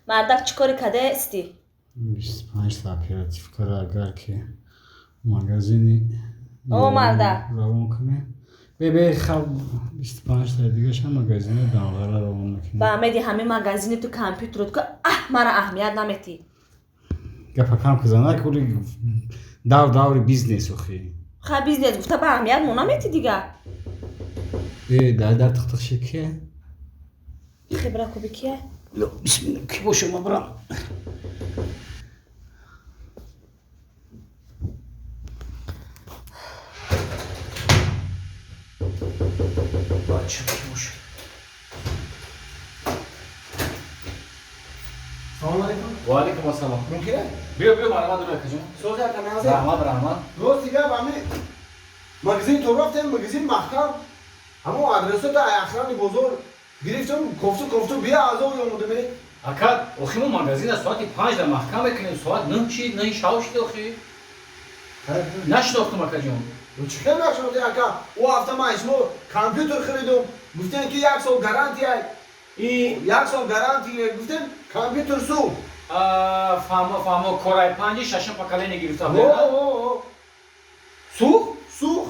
мардак чӣ кори кадаестӣ? 25 та оператив кара агар ки магазини О мардак. равон кунем. Бебе хаб 25 та дигашам магазини дамғара равон мекунем. Ба амеди ҳами магазини ту компютерот ку мара аҳамият наметӣ. Гапа кам кузана кули даври бизнес охи. Ха бизнес гуфта ба аҳамият мо наметӣ дига. Дар тиқтиқ шикия. Хибра куби кия? Ло бисмилlah ки боша ма барам. Бача боша. Салом алейкум. Ва алейкум ассалом. Мумкин? Биё марҳамат дурак ҷон. Соз яканаза. Раҳмат. Рост дига бами магазин то рафтем, магазин маҳкам. Ҳамо адресота ахрани бозор гирифтам, кофту бия азо омода ме. Акад, охи мо магазина соати 5 дар маҳкам мекунем, соат 9 чи, 9 шав шуд охи. Нашнохтам ака ҷон. Чӣ хел нашнохти ака? О ҳафта ман ишмо компютер харидам. Гуфтем ки 1 сол гарантия. И 1 сол гарантия гуфтем компютер сух. Фаҳмо корай 5-6 поколение гирифта. О. Сух.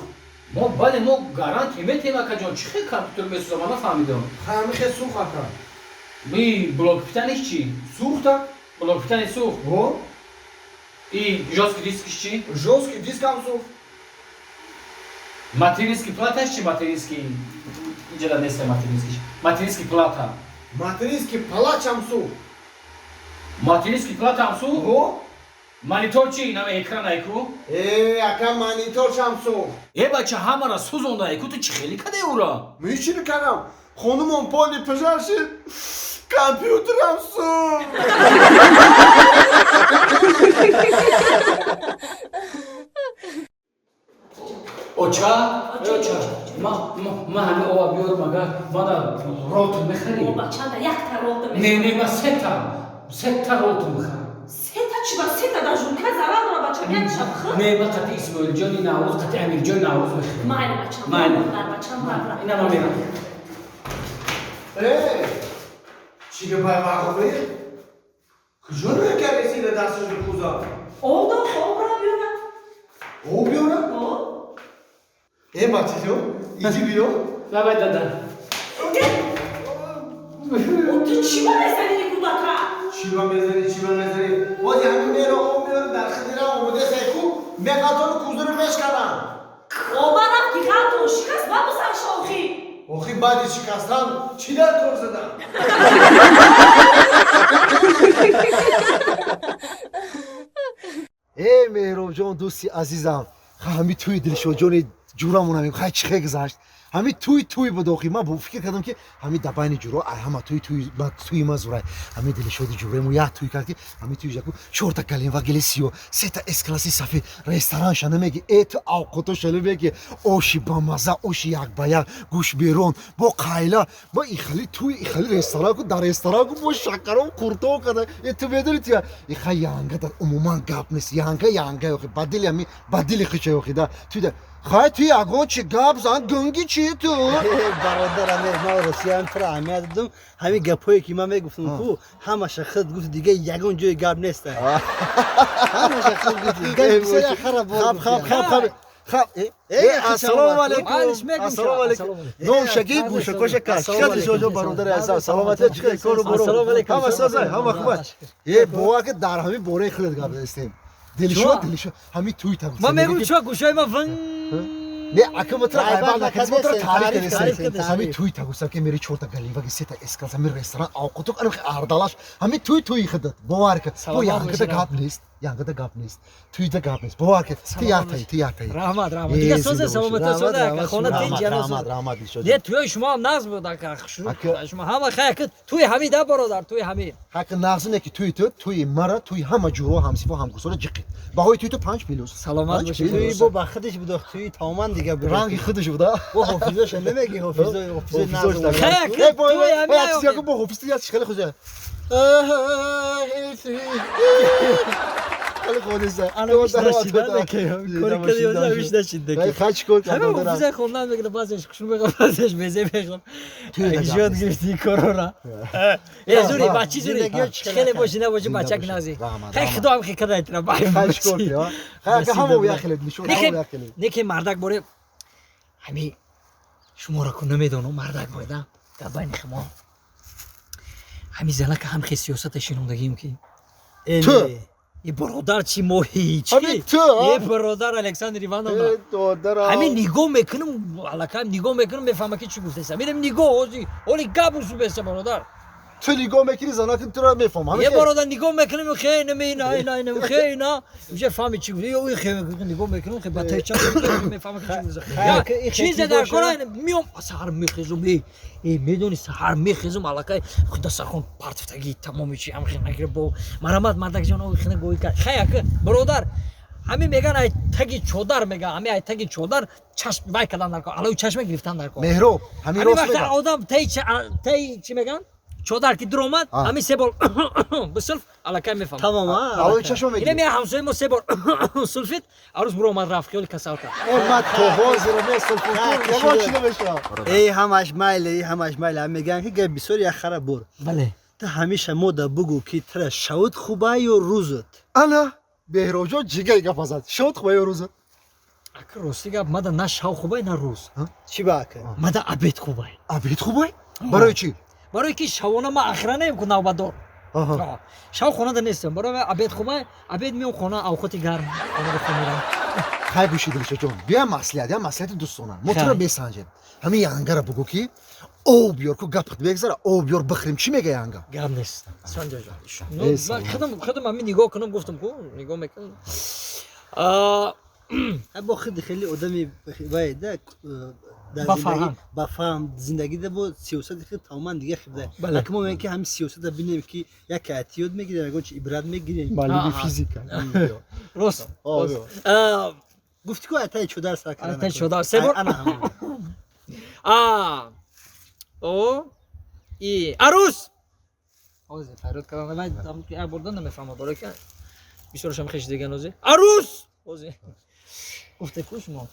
Бале мо гарантия метем ака ҷон. Чӣ хел компютер месозам, ман нафаҳмидам. Ҳами хел сух ака. Би блокпитаниш чӣ? Сух так? Блокпитани сух. О. И жёстки дискиш чӣ? Жёстки дискам сух. Материнский платаш чӣ? Материнский инҷа неста материнский. Материнский плата. Материнский палачам сух. Материнский платам сух? О. Монитор чӣ? Наме экран айку? Ака мониторшам сух. Бача ҳамара сӯзонда айку, ту чӣ хеле каде ура? Мен чӣ мекардам? Хонумон поли пажар шид. Компютерам сух. Оча? Ман ҳамин ова биёрам агар мана ролту мехарӣ? Бачанда якта ролта Не, ман сета ролту мехарам. Сета чӣ ба сета дар журка зарар дора бачам як шаб хӯ? Не, ман қати Исмоилҷони Наврӯз, қати Амирҷони Наврӯз мехарам. Майли бачам. Майли. Бачам мабра. Ина ман мерам. Чӣ гапай мағлубӣ? Куҷо мекардеси дар дасташи кӯза? Обро биёра. Об биёра? Бачаҷон, иҷи биё. Давай дада. Ту чӣ ба мезанӣ кӯдака? Чӣ ба мезанӣ? Бози ҳамин мера об биёра дар хидира омодасай ку меқатони кӯзаро мешканам. Оба рафт ки қатон шикаст ба бусаша охи. Охи баъди шикастан чӣ дар кор задам? Меҳробҷон дӯсти азизам, ҳамин туи дилшодҷони ҷурамона мегӯ хай чӣ хел гузашт. ҳамин туй буд охи. ман фикр кардам ки ҳамин дар байни ҷуро ҳама туи ма зурай. ҳамин дилшоди ҷурамо як туй кард ки ҳамин туи ҷаку 4 та галинва гелесиё, 3 та эс-класси сафед ресторанша намеги эту авқотоша намеги оши бамаза, оши якбаяк, гӯшберон бо қайла. ба ихали туи ихали ресторанку дар ресторанку бо шакарон қуртон када. Ту медони ту иха янга дар умуман гап нест. Янга охи ба дили ҳамин ба дили хичай охи да. Ту да хай ту ягон чи гап зан гунги чи ту? бародарам ман росияам туро аҳамият додам. ҳамин гапҳое ки ман мегуфтам ку ҳамаша хилт гуфт дига ягон ҷои гап неста. ҳамаша хилт гуфт. Ассалому алейкум. Ассалому алейкум. Номшагӣ бӯшакоша кас. Чиқадр дилшодҷон бародари азизам. Саломатият чиқадр кору бору. Ҳама созай, ҳама хуб. бовар ки дар ҳамин бораи хилт гап дастем. Дилшод ҳамин туи та. Ман мегӯям чӯ гӯшаи ман ван. Не, ака мотра гайбат накардем, тариф кардем. Ҳамин туи та гуфтам ки мери 4 та галиваги 3 та эс-класс ҳамин ресторан авқоток анахи ардалаш ҳамин туи хидат. бовар ки бо янгада гап нест. Туида гап нест. бовар ки ту яктаи. раҳмат. Дига соза саломата соза ака хона тинҷ яносо. раҳмат дилшод. Не туи шумо ҳам нағз буд ака. Шумо ҳама хай ака туи ҳамин да бародар туи ҳамин. ҳак нағз не ки туи мара туи ҳама ҷуро ҳамсифо ҳамгусора ҷиқи. баҳои туи ту 5 миллион. саломат бошед. туи бо ба худиш будох туи тамоман дига буд. ранги худиш буда. бо ҳофизоша намеги ҳофизои нағз. хай ака туи ҳамин. бо ҳофизи яд хеле хуза. خیلی خودشه الان میشه نشیدن که کاری که دیوزه میشه نشیدن که خیلی چیکار همه کردم حافظه خوندن میگه بازش کشون بگم بازش بزه بگم ایجاد گرفتی کرونا زوری بچی زوری خیلی باشی نباشی بچه نازی خیلی خدا هم خیلی کدای ترا خیلی چیکار کردم خیلی همو بیاخلید میشون همو بیاخلید نیکی مردک باره همی شما را که نمیدونم مردک بایدم در بین خما همی زنه که هم خیلی سیاست شنوندگیم که تو یه برادر چی موهی چی همین تو یه برادر الکساندر ایوانونا دادرم همین نگاه میکنم علاکم نگاه میکنم میفهمم که چی گفته است میرم نگاه اوزی اولی گابوسو بسته برادر تو نگاه میکنی زنات تو رو میفهم یه برادر نگاه میکنم خیلی نه خیلی نه میشه فهمی چی گفته یا خیلی نگاه میکنم خیلی بته چا میفهمم که چی گفته در کار میام سحر میخزم میدونی سحر میخزم علاکه خدا سخن پرتفتگی تمام چی هم خیلی نگیره با مرامت مردک جان خیلی گوی کرد خیلی برادر همین میگن ای تگی چودر میگن همین ای تگی چودر چشم وای کردن در کار الان چشم گرفتن در کار مهرو همین راست وقت میگم آدم تی چی میگن چودر کی درآمد همین سه بار بسلف علاکه میفهم تمام الان چشم اینه میگیری می همسایه ما سه بار سلفیت عروس برو اومد رفت خیلی کسالت ما تو حاضر میستم تو چی نمیشه ای همش مایل هم میگن که گه بسیار یه خراب بور بله تا همیشه مودا بگو که تر شود خوبه یا روزت انا بهروجو جیگر گفازد شد خوبه روز اگر راستی گپ ماده نه شاو خوبه نه روز چی باکه ماده عبید خوبه ابید خوبه برای چی برای که شوانه ما اخرا نمیکنم نوبدار شاو خونه ده نیستم برای عبید خوبه عبید میام خونه اوقات گرم خونه بخورم خیلی بوشیدل جون بیا مسئله دوستانه موتور بسنجیم همین یانگا بگو کی او بیار کو گپ بگذار او بیار بخریم چی میگه یانگا گرم نیست سانجا جان خودم همین نگاه کنم گفتم کو نگاه میکنم با خیلی خیلی آدمی باید با فهم زندگی ده با سیاست خیلی تماما دیگه خیلی ده اما من که همین سیاست ده بینیم که یک اعتیاد میگیرن اگه چه عبرت میگیرن معلومی فیزیک راست گفتی که اتای چودر سر کردن اتای چودر سه بار انا همون او ای عروس اوزه فرود کردن من که بردن نمیفهمم برای که بیشترشم خیش دیگه نوزه عروس اوزه گفته کوش ما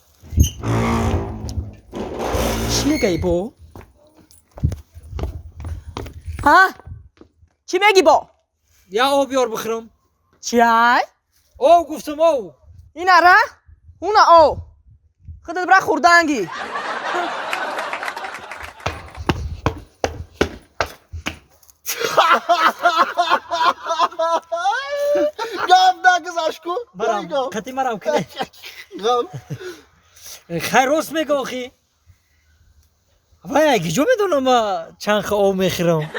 چی میگی با ها چی میگی با یا او بیار بخرم چای او گفتم او این اره اون او خودت برا خوردنگی گام نگذاش کو مرام خطی مرام کنه گام خیر راست میگه آخی وای اگه جو میدونم چند خو او میخرم